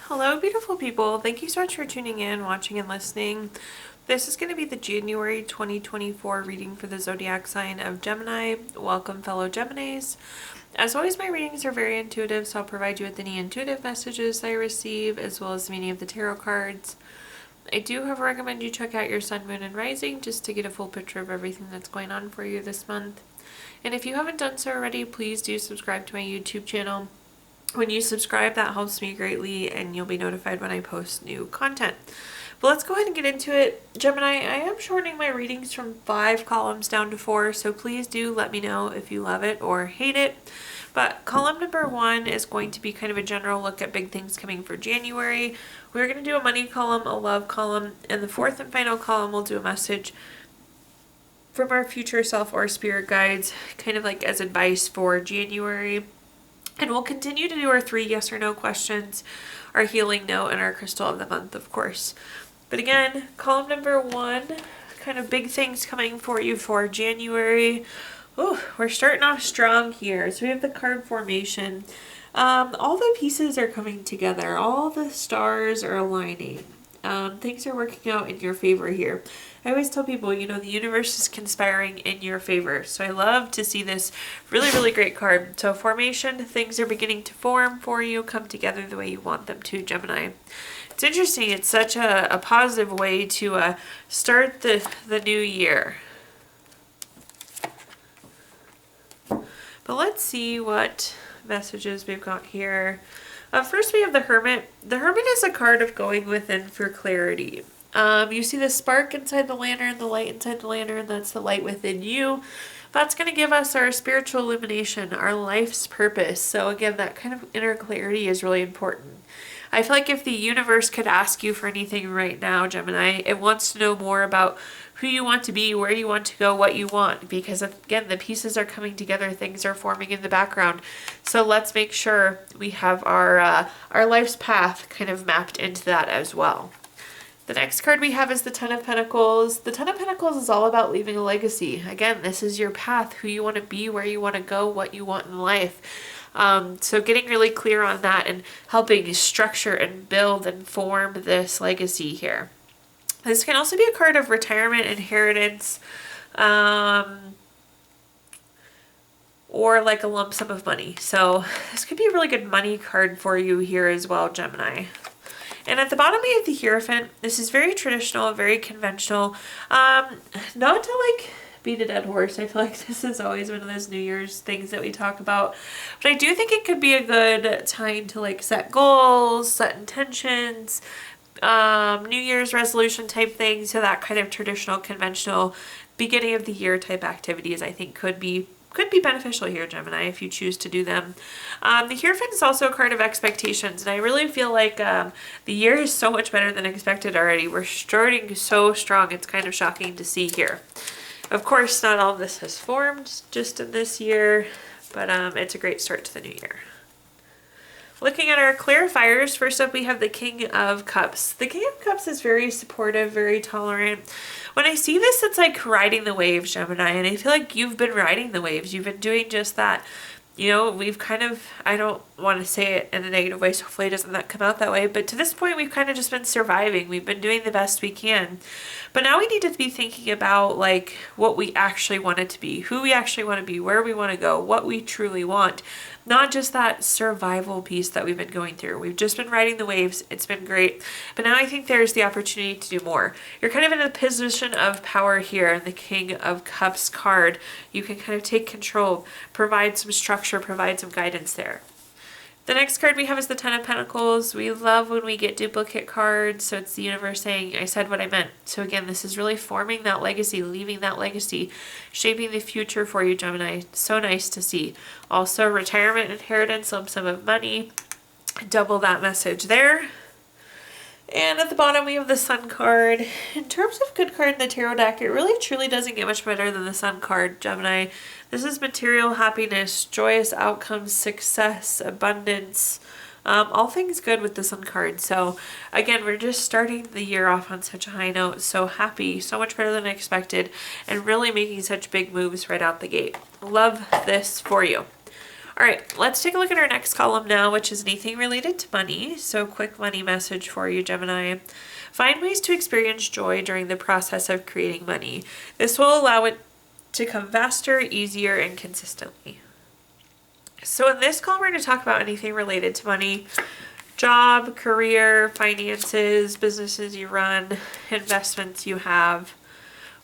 Hello, beautiful people. Thank you so much for tuning in, watching, and listening. This is going to be the January 2024 reading for the zodiac sign of Gemini. Welcome, fellow Geminis. As always, my readings are very intuitive, so I'll provide you with any intuitive messages I receive, as well as the meaning of the tarot cards. I do, however, recommend you check out your sun, moon, and rising just to get a full picture of everything that's going on for you this month. And if you haven't done so already, please do subscribe to my YouTube channel. When you subscribe, that helps me greatly, and you'll be notified when I post new content. But let's go ahead and get into it. Gemini, I am shortening my readings from 5 columns down to 4, so please do let me know if you love it or hate it. But column number 1 is going to be kind of a general look at big things coming for January. We're going to do a money column, a love column, and the 4th and final column will do a message from our future self or spirit guides, kind of like as advice for January. And we'll continue to do our 3 yes or no questions, our healing note, and our crystal of the month, of course. But again, column number 1, kind of big things coming for you for January. Ooh, we're starting off strong here. So we have the card formation. All the pieces are coming together. All the stars are aligning. Things are working out in your favor here. I always tell people, the universe is conspiring in your favor. So I love to see this really, really great card. So formation, things are beginning to form for you, come together the way you want them to, Gemini. It's interesting. It's such a positive way to start the new year. But let's see what messages we've got here. First, we have the Hermit. The Hermit is a card of going within for clarity. You see the spark inside the lantern, the light inside the lantern, that's the light within you. That's going to give us our spiritual illumination, our life's purpose. So again, that kind of inner clarity is really important. I feel like if the universe could ask you for anything right now, Gemini, it wants to know more about who you want to be, where you want to go, what you want. Because again, the pieces are coming together, things are forming in the background. So let's make sure we have our life's path kind of mapped into that as well. The next card we have is the Ten of Pentacles. The Ten of Pentacles is all about leaving a legacy. Again, this is your path, who you want to be, where you want to go, what you want in life. So getting really clear on that and helping structure and build and form this legacy here. This can also be a card of retirement, inheritance, or like a lump sum of money. So this could be a really good money card for you here as well, Gemini. And at the bottom we have the Hierophant. This is very traditional, very conventional. Not to like beat a dead horse. I feel like this is always one of those New Year's things that we talk about. But I do think it could be a good time to like set goals, set intentions, New Year's resolution type things. So that kind of traditional, conventional beginning of the year type activities I think could be beneficial here, Gemini, if you choose to do them. The Hierophant is also a card of expectations, and I really feel like the year is so much better than expected already. We're starting so strong. It's kind of shocking to see here. Of course, not all of this has formed just in this year, but it's a great start to the new year. Looking at our clarifiers, first up we have the King of Cups. The King of Cups is very supportive, very tolerant. When I see this, it's like riding the waves, Gemini, and I feel like you've been riding the waves. You've been doing just that. We've kind of, I don't want to say it in a negative way, so hopefully it doesn't come out that way, but to this point we've kind of just been surviving. We've been doing the best we can. But now we need to be thinking about like what we actually want it to be, who we actually want to be, where we want to go, what we truly want. Not just that survival piece that we've been going through. We've just been riding the waves. It's been great. But now I think there's the opportunity to do more. You're kind of in a position of power here in the King of Cups card. You can kind of take control, provide some structure, provide some guidance there. The next card we have is the Ten of Pentacles. We love when we get duplicate cards. So it's the universe saying, I said what I meant. So again, this is really forming that legacy, leaving that legacy, shaping the future for you, Gemini. So nice to see. Also, retirement, inheritance, lump sum of money. Double that message there. And at the bottom we have the Sun card. In terms of good card in the tarot deck, it really truly doesn't get much better than the Sun card, Gemini. This is material happiness, joyous outcomes, success, abundance, all things good with the Sun card. So again, we're just starting the year off on such a high note. So happy, so much better than expected, and really making such big moves right out the gate. Love this for you. All right, let's take a look at our next column now, which is anything related to money. So quick money message for you, Gemini. Find ways to experience joy during the process of creating money. This will allow it to come faster, easier, and consistently. So in this column, we're going to talk about anything related to money. Job, career, finances, businesses you run, investments you have,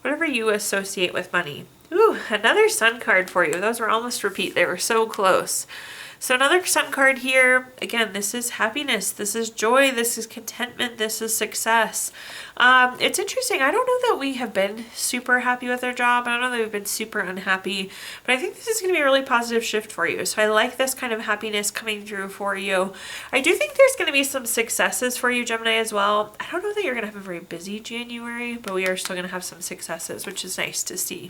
whatever you associate with money. Ooh, another sun card for you. Those were almost repeat. They were so close. So another sun card here. Again, this is happiness. This is joy. This is contentment. This is success. It's interesting. I don't know that we have been super happy with our job. I don't know that we've been super unhappy, but I think this is going to be a really positive shift for you. So I like this kind of happiness coming through for you. I do think there's going to be some successes for you, Gemini, as well. I don't know that you're going to have a very busy January, but we are still going to have some successes, which is nice to see.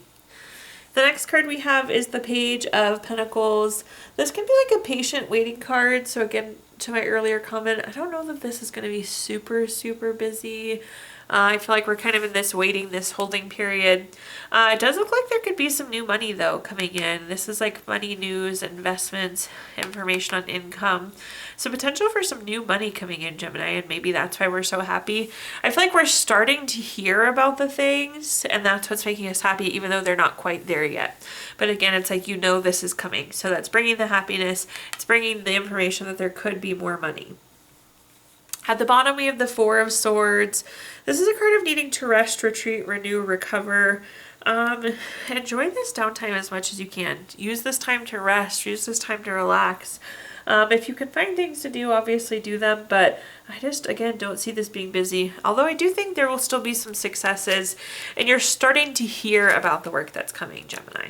The next card we have is the Page of Pentacles. This can be like a patient waiting card. So again, to my earlier comment, I don't know that this is going to be super, super busy. I feel like we're kind of in this waiting, this holding period. It does look like there could be some new money though coming in. This is like money news, investments, information on income. So potential for some new money coming in, Gemini, and maybe that's why we're so happy. I feel like we're starting to hear about the things, and that's what's making us happy, even though they're not quite there yet. But again, it's like, you know, this is coming. So that's bringing the happiness. It's bringing the information that there could be more money. At the bottom, we have the Four of Swords. This is a card of needing to rest, retreat, renew, recover. Enjoy this downtime as much as you can. Use this time to rest. Use this time to relax. If you can find things to do, obviously do them. But I just, again, don't see this being busy. Although I do think there will still be some successes. And you're starting to hear about the work that's coming, Gemini.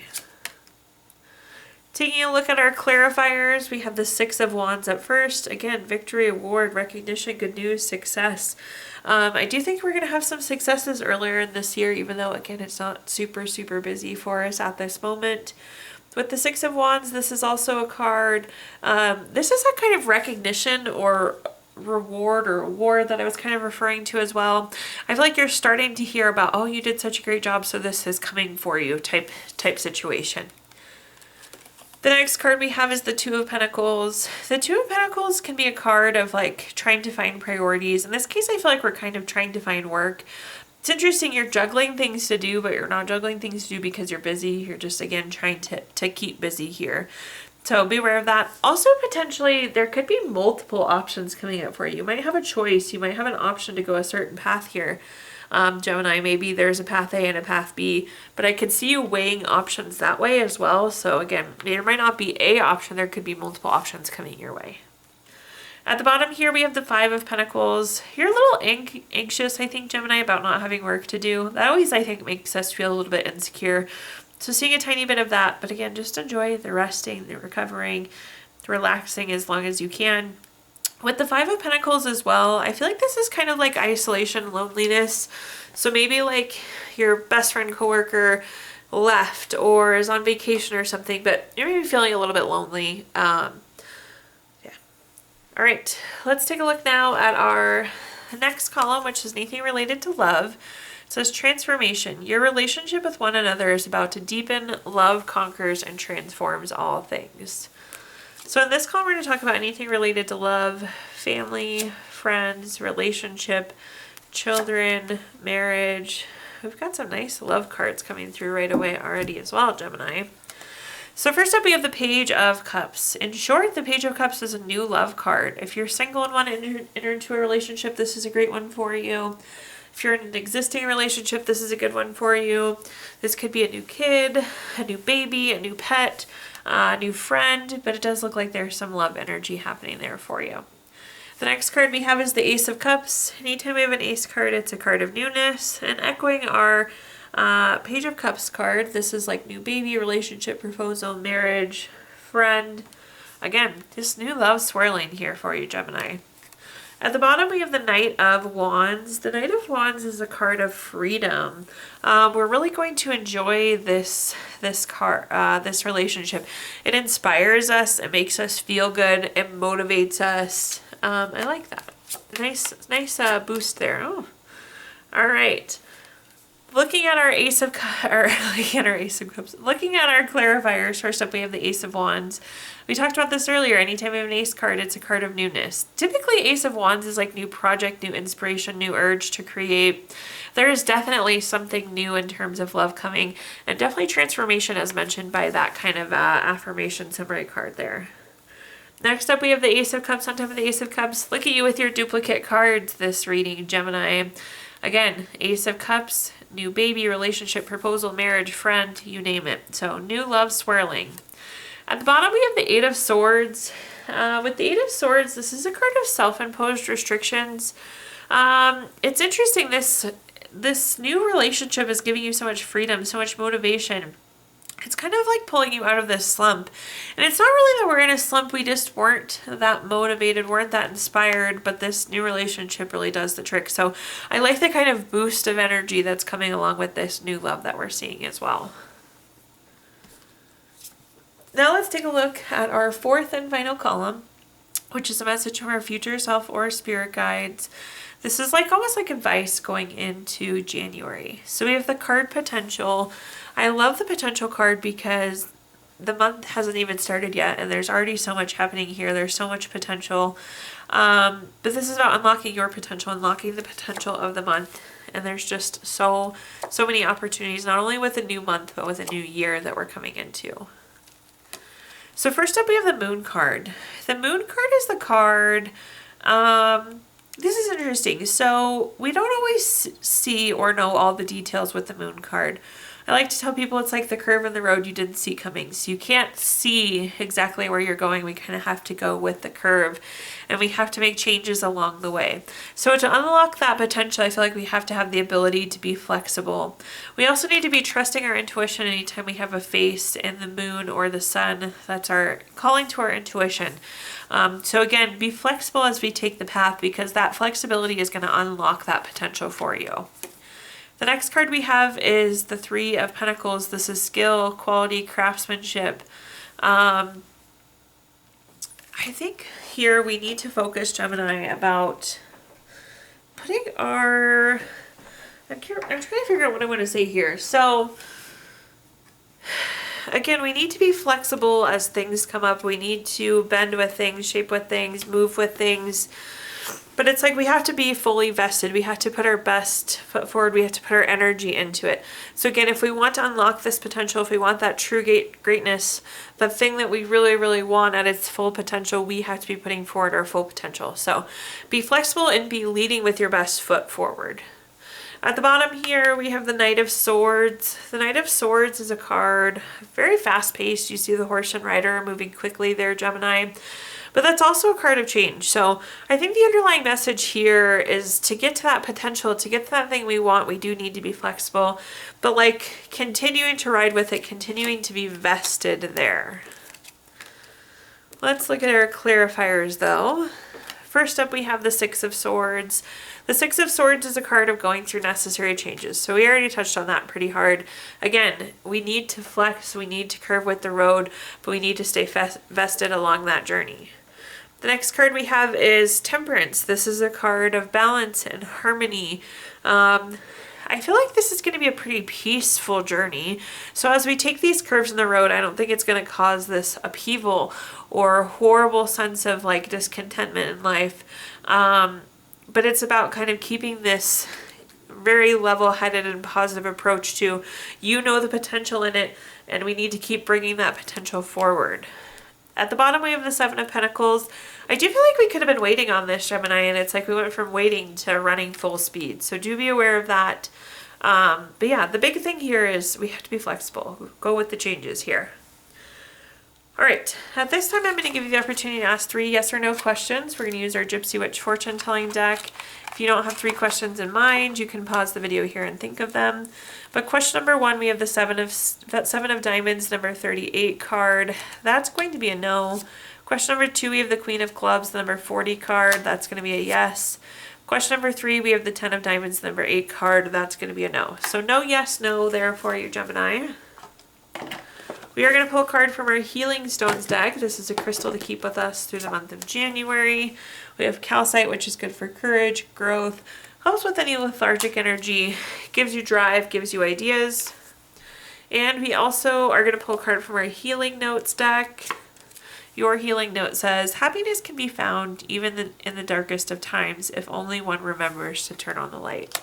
Taking a look at our clarifiers, we have the Six of Wands up first. Again, victory, award, recognition, good news, success. I do think we're going to have some successes earlier in this year, even though, again, it's not super, super busy for us at this moment. With the Six of Wands, this is also a card. This is a kind of recognition or reward or award that I was kind of referring to as well. I feel like you're starting to hear about, oh, you did such a great job, so this is coming for you type situation. The next card we have is the Two of Pentacles. The Two of Pentacles can be a card of like trying to find priorities. In this case, I feel like we're kind of trying to find work. It's interesting, you're juggling things to do, but you're not juggling things to do because you're busy. You're just, again, trying to keep busy here. So be aware of that. Also, potentially, there could be multiple options coming up for you. You might have a choice. You might have an option to go a certain path here. Gemini, maybe there's a path A and a path B, but I could see you weighing options that way as well. So again, there might not be a option. There could be multiple options coming your way. At the bottom here, we have the Five of Pentacles. You're a little anxious, I think, Gemini, about not having work to do. That always, I think, makes us feel a little bit insecure. So seeing a tiny bit of that, but again, just enjoy the resting, the recovering, the relaxing as long as you can. With the Five of Pentacles as well, I feel like this is kind of like isolation, loneliness. So maybe like your best friend, coworker left or is on vacation or something, but you're maybe feeling a little bit lonely. Yeah. All right, let's take a look now at our next column, which is anything related to love. It says transformation. Your relationship with one another is about to deepen. Love conquers and transforms all things. So in this column, we're going to talk about anything related to love, family, friends, relationship, children, marriage. We've got some nice love cards coming through right away already as well, Gemini. So first up, we have the Page of Cups. In short, the Page of Cups is a new love card. If you're single and want to enter into a relationship, this is a great one for you. If you're in an existing relationship, this is a good one for you. This could be a new kid, a new baby, a new pet, a new friend, but it does look like there's some love energy happening there for you. The next card we have is the Ace of Cups. Anytime we have an ace card, it's a card of newness. And echoing our Page of Cups card, this is like new baby, relationship, proposal, marriage, friend. Again, this new love swirling here for you, Gemini. At the bottom, we have the Knight of Wands. The Knight of Wands is a card of freedom. We're really going to enjoy this relationship. It inspires us. It makes us feel good. It motivates us. I like that. Nice boost there. Oh, all right. Looking at our looking at our clarifiers, first up we have the Ace of Wands. We talked about this earlier. Anytime we have an ace card, it's a card of newness. Typically, Ace of Wands is like new project, new inspiration, new urge to create. There is definitely something new in terms of love coming, and definitely transformation as mentioned by that kind of affirmation summary card there. Next up, we have the Ace of Cups on top of the Ace of Cups. Look at you with your duplicate cards this reading, Gemini. Again, Ace of Cups, new baby, relationship, proposal, marriage, friend, you name it. So new love swirling. At the bottom, we have the Eight of Swords. With the Eight of Swords, this is a card of self-imposed restrictions. It's interesting. This new relationship is giving you so much freedom, so much motivation. It's kind of like pulling you out of this slump. And it's not really that we're in a slump. We just weren't that motivated, weren't that inspired, but this new relationship really does the trick. So I like the kind of boost of energy that's coming along with this new love that we're seeing as well. Now let's take a look at our fourth and final column, which is a message from our future self or spirit guides. This is like almost like advice going into January. So we have the card Potential. I love the Potential card because the month hasn't even started yet and there's already so much happening here. There's so much potential. But this is about unlocking your potential, unlocking the potential of the month. And there's just so many opportunities, not only with a new month, but with a new year that we're coming into. So first up, we have the Moon card. The Moon card is the card, this is interesting. So we don't always see or know all the details with the Moon card. I like to tell people it's like the curve in the road you didn't see coming. So you can't see exactly where you're going. We kind of have to go with the curve and we have to make changes along the way. So to unlock that potential, I feel like we have to have the ability to be flexible. We also need to be trusting our intuition anytime we have a face in the moon or the sun. That's our calling to our intuition. So again, be flexible as we take the path because that flexibility is going to unlock that potential for you. The next card we have is the Three of Pentacles. This is skill, quality, craftsmanship. I think here we need to focus, Gemini, about putting our... I'm trying to figure out what I want to say here. So, again, we need to be flexible as things come up. We need to bend with things, shape with things, move with things. But it's like we have to be fully vested. We have to put our best foot forward. We have to put our energy into it. So again, if we want to unlock this potential, if we want that true greatness, the thing that we really, really want at its full potential, we have to be putting forward our full potential. So be flexible and be leading with your best foot forward. At the bottom here, we have the Knight of Swords. The Knight of Swords is a card, very fast-paced. You see the horse and rider moving quickly there, Gemini. But that's also a card of change. So I think the underlying message here is to get to that potential, to get to that thing we want, we do need to be flexible. But like continuing to ride with it, continuing to be vested there. Let's look at our clarifiers though. First up, we have the Six of Swords. The Six of Swords is a card of going through necessary changes. So we already touched on that pretty hard. Again, we need to flex, we need to curve with the road, but we need to stay vested along that journey. The next card we have is Temperance. This is a card of balance and harmony. I feel like this is going to be a pretty peaceful journey. So as we take these curves in the road, I don't think it's going to cause this upheaval or horrible sense of like discontentment in life. But it's about kind of keeping this very level-headed and positive approach to, you know, the potential in it, and we need to keep bringing that potential forward. At the bottom, we have the Seven of Pentacles. I do feel like we could have been waiting on this, Gemini, and it's like we went from waiting to running full speed. So do be aware of that. But yeah, the big thing here is we have to be flexible. Go with the changes here. All right, at this time, I'm going to give you the opportunity to ask 3 yes or no questions. We're going to use our Gypsy Witch fortune telling deck. If you don't have 3 questions in mind, you can pause the video here and think of them. But question number 1, we have the Seven of Diamonds, number 38 card. That's going to be a no. Question number 2, we have the Queen of Clubs, the number 40 card. That's going to be a yes. Question number 3, we have the 10 of Diamonds, the number 8 card. That's going to be a no. So no, yes, no there for you, Gemini. We are going to pull a card from our Healing Stones deck. This is a crystal to keep with us through the month of January. We have calcite, which is good for courage, growth, helps with any lethargic energy, gives you drive, gives you ideas. And we also are going to pull a card from our Healing Notes deck. Your healing note says, happiness can be found even in the darkest of times if only one remembers to turn on the light.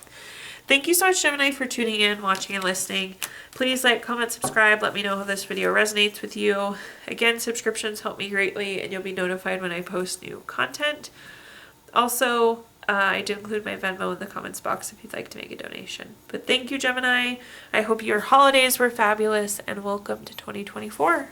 Thank you so much, Gemini, for tuning in, watching, and listening. Please like, comment, subscribe. Let me know how this video resonates with you. Again, subscriptions help me greatly, and you'll be notified when I post new content. Also, I did include my Venmo in the comments box if you'd like to make a donation. But thank you, Gemini. I hope your holidays were fabulous, and welcome to 2024.